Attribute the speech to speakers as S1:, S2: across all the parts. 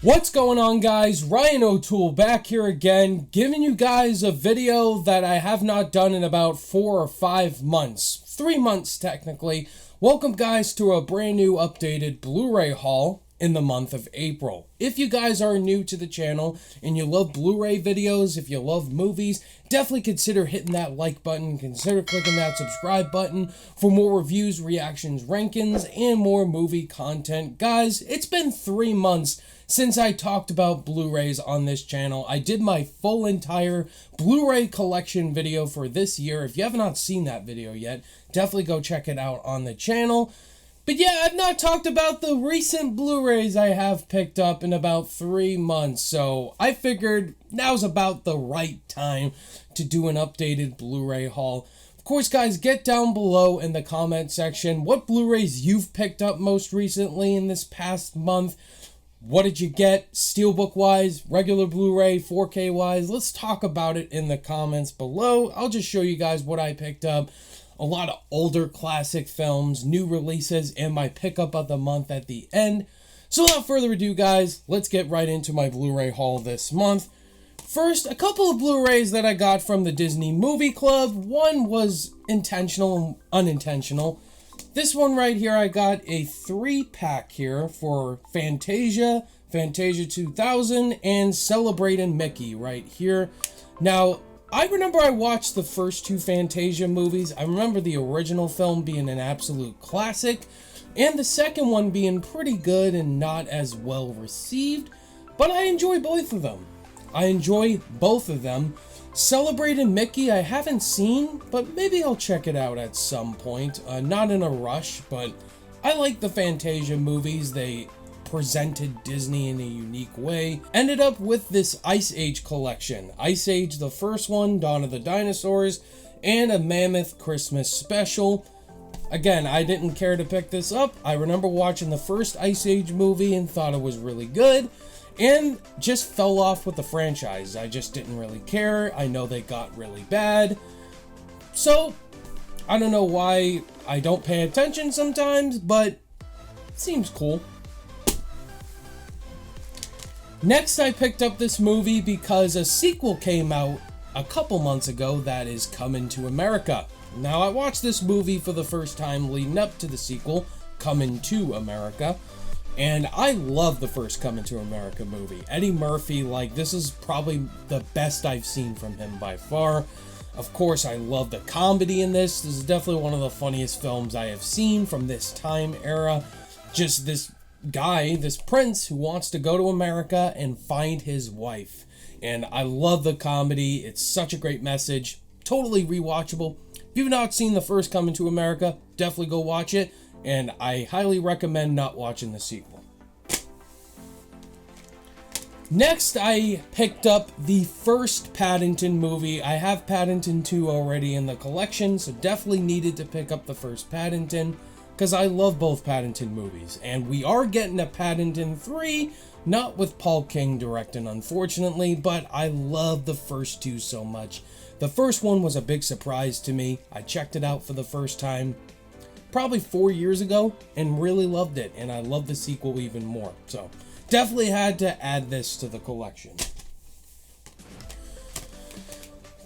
S1: What's going on, guys? Ryan O'Toole back here again, giving you guys a video that I have not done in about 4 or 5 months. 3 months, technically. Welcome, guys, to a brand new updated Blu-ray haul in the month of April. If you guys are new to the channel and you love Blu-ray videos, if you love movies, definitely consider hitting that like button, consider clicking that subscribe button for more reviews, reactions, rankings, and more movie content. Guys, it's been 3 months since I talked about Blu-rays on this channel. I did my full entire Blu-ray collection video for this year. If you have not seen that video yet, definitely go check it out on the channel. But yeah, I've not talked about the recent Blu-rays I have picked up in about 3 months, so I figured now's about the right time to do an updated Blu-ray haul. Of course, guys, get down below in the comment section what Blu-rays you've picked up most recently in this past month. What did you get, Steelbook-wise, regular Blu-ray, 4K-wise? Let's talk about it in the comments below. I'll just show you guys what I picked up. A lot of older classic films, new releases, and my pickup of the month at the end. So without further ado, guys, let's get right into my Blu-ray haul this month. First, a couple of Blu-rays that I got from the Disney Movie Club. One was intentional and unintentional. This one right here, I got a 3-pack here for Fantasia, Fantasia 2000, and Celebrating Mickey right here. Now, I remember I watched the first 2 Fantasia movies. I remember the original film being an absolute classic, and the second one being pretty good and not as well received, but I enjoy both of them. Celebrating Mickey, I haven't seen, but maybe I'll check it out at some point. Not in a rush, but I like the Fantasia movies. They presented Disney in a unique way. Ended up with this Ice Age collection. Ice Age, the first one, Dawn of the Dinosaurs, and a Mammoth Christmas special. Again, I didn't care to pick this up. I remember watching the first Ice Age movie and thought it was really good, and just fell off with the franchise. I just didn't really care. I know they got really bad. So, I don't know why I don't pay attention sometimes, but it seems cool. Next, I picked up this movie because a sequel came out a couple months ago that is Coming to America. Now, I watched this movie for the first time leading up to the sequel, Coming to America. And I love the first Coming to America movie. Eddie Murphy, this is probably the best I've seen from him by far. Of course, I love the comedy in this. This is definitely one of the funniest films I have seen from this time era. Just this guy, this prince who wants to go to America and find his wife. And I love the comedy. It's such a great message. Totally rewatchable. If you've not seen the first Coming to America, definitely go watch it. And I highly recommend not watching the sequel. Next, I picked up the first Paddington movie. I have Paddington 2 already in the collection, so definitely needed to pick up the first Paddington, because I love both Paddington movies. And we are getting a Paddington 3, not with Paul King directing, unfortunately, but I love the first 2 so much. The first one was a big surprise to me. I checked it out for the first time probably 4 years ago and really loved it, and I love the sequel even more. So definitely had to add this to the collection.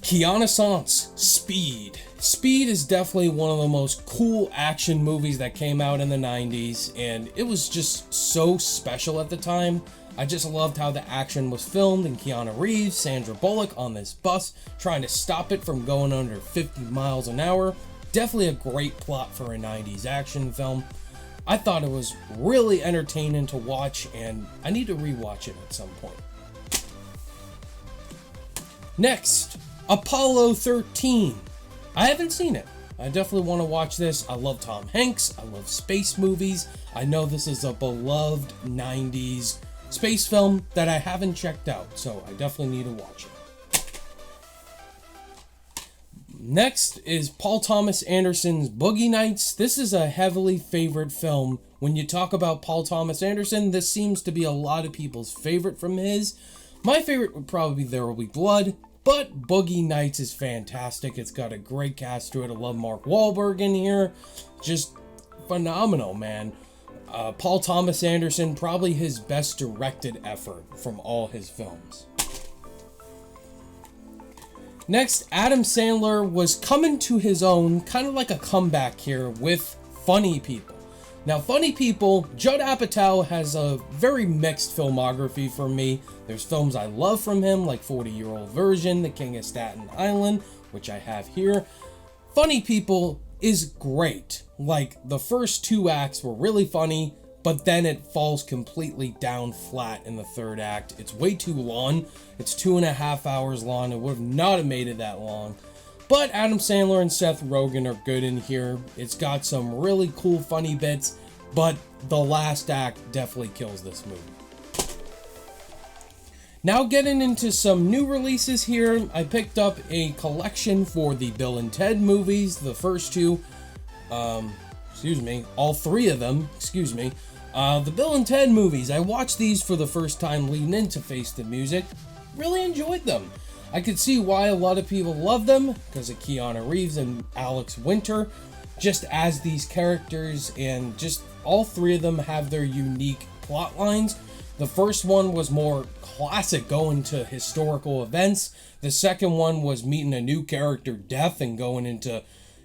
S1: Keanu Sans, Speed. Speed is definitely one of the most cool action movies that came out in the 90s, and it was just so special at the time. I just loved how the action was filmed, and Keanu Reeves, Sandra Bullock on this bus trying to stop it from going under 50 miles an hour. Definitely a great plot for a 90s action film. I thought it was really entertaining to watch, and I need to rewatch it at some point. Next, Apollo 13. I haven't seen it. I definitely want to watch this. I love Tom Hanks. I love space movies. I know this is a beloved 90s space film that I haven't checked out, so I definitely need to watch it. Next is Paul Thomas Anderson's Boogie Nights. This is a heavily favored film. When you talk about Paul Thomas Anderson, this seems to be a lot of people's favorite from his. My favorite would probably be There Will Be Blood, but Boogie Nights is fantastic. It's got a great cast to it. I love Mark Wahlberg in here. Just phenomenal, man. Paul Thomas Anderson, probably his best directed effort from all his films. Next, Adam Sandler was coming to his own, kind of like a comeback here with Funny People. Now, Funny People, Judd Apatow has a very mixed filmography for me. There's films I love from him, like 40-Year-Old Virgin, The King of Staten Island, which I have here. Funny People is great. Like, the first 2 acts were really funny, but then it falls completely down flat in the 3rd act. It's way too long. It's 2.5 hours long. It would have not have made it that long. But Adam Sandler and Seth Rogen are good in here. It's got some really cool funny bits, but the last act definitely kills this movie. Now getting into some new releases here, I picked up a collection for the Bill and Ted movies, the first 2, all 3 of them, the Bill and Ted movies. I watched these for the first time leading into Face the Music. Really enjoyed them. I could see why a lot of people love them, because of Keanu Reeves and Alex Winter, just as these characters, and just all 3 of them have their unique plot lines. The first one was more classic, going to historical events. The second one was meeting a new character, Death, and going into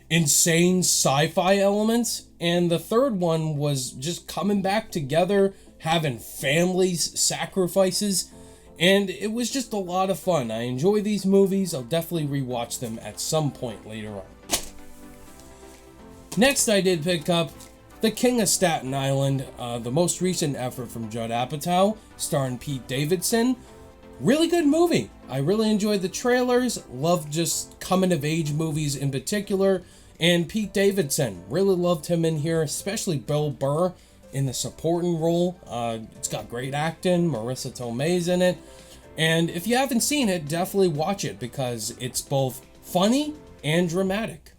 S1: insane sci-fi elements. And the third one was just coming back together, having families, sacrifices, and it was just a lot of fun. I enjoy these movies. I'll definitely rewatch them at some point later on. Next, I did pick up The King of Staten Island, the most recent effort from Judd Apatow, starring Pete Davidson. Really good movie. I really enjoyed the trailers. Loved just coming-of-age movies in particular. And Pete Davidson, really loved him in here, especially Bill Burr in the supporting role. It's got great acting. Marissa Tomei's in it. And if you haven't seen it, definitely watch it, because it's both funny and dramatic.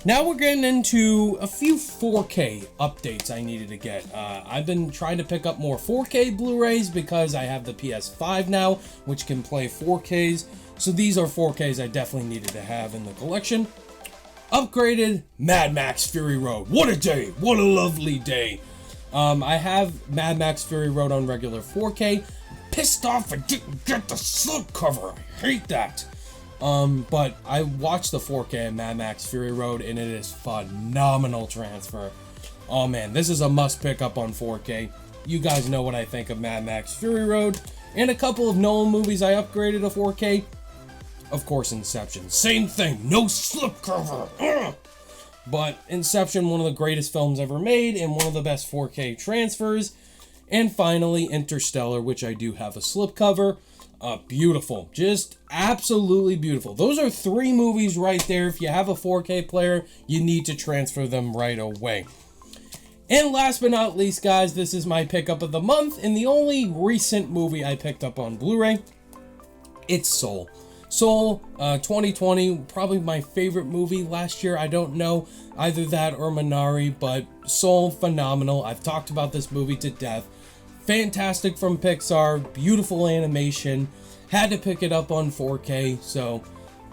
S1: Now we're getting into a few 4K updates I needed to get. I've been trying to pick up more 4K Blu-rays because I have the PS5 now, which can play 4Ks. So these are 4Ks I definitely needed to have in the collection. Upgraded Mad Max Fury Road. What a day! What a lovely day! I have Mad Max Fury Road on regular 4K. Pissed off I didn't get the slipcover. I hate that. But I watched the 4K of Mad Max Fury Road, and it is phenomenal transfer. Oh man, this is a must pick up on 4K. You guys know what I think of Mad Max Fury Road. And a couple of Nolan movies I upgraded to 4K. Of course, Inception. Same thing, no slipcover. Ugh. But Inception, one of the greatest films ever made, and one of the best 4K transfers. And finally, Interstellar, which I do have a slipcover. Beautiful. Just absolutely beautiful. Those are 3 movies right there. If you have a 4K player, you need to transfer them right away. And last but not least, guys, this is my pickup of the month, and the only recent movie I picked up on Blu-ray. It's Soul. Soul, 2020, probably my favorite movie last year. I don't know, either that or Minari, but Soul, phenomenal. I've talked about this movie to death. Fantastic from Pixar, beautiful animation. Had to pick it up on 4K, so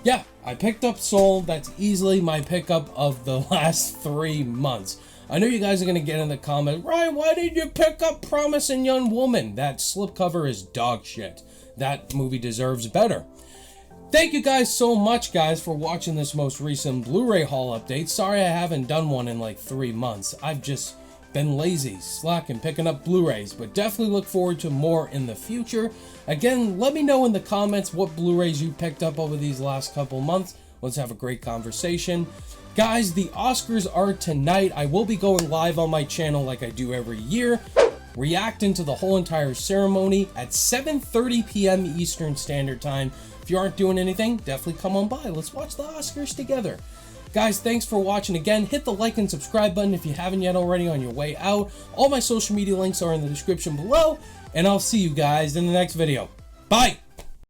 S1: yeah, I picked up Soul. That's easily my pickup of the last 3 months. I know you guys are going to get in the comments, Ryan, why did you pick up Promising Young Woman? That slipcover is dog shit. That movie deserves better. Thank you guys so much, guys, for watching this most recent Blu-ray haul update. Sorry I haven't done one in like 3 months. I've just been lazy, slacking, picking up Blu-rays, but definitely look forward to more in the future. Again, let me know in the comments what Blu-rays you picked up over these last couple months. Let's have a great conversation. Guys, the Oscars are tonight. I will be going live on my channel like I do every year, reacting to the whole entire ceremony at 7:30 p.m. Eastern Standard Time. If you aren't doing anything, definitely come on by. Let's watch the Oscars together. Guys, thanks for watching again. Hit the like and subscribe button if you haven't yet already on your way out. All my social media links are in the description below, and I'll see you guys in the next video. Bye!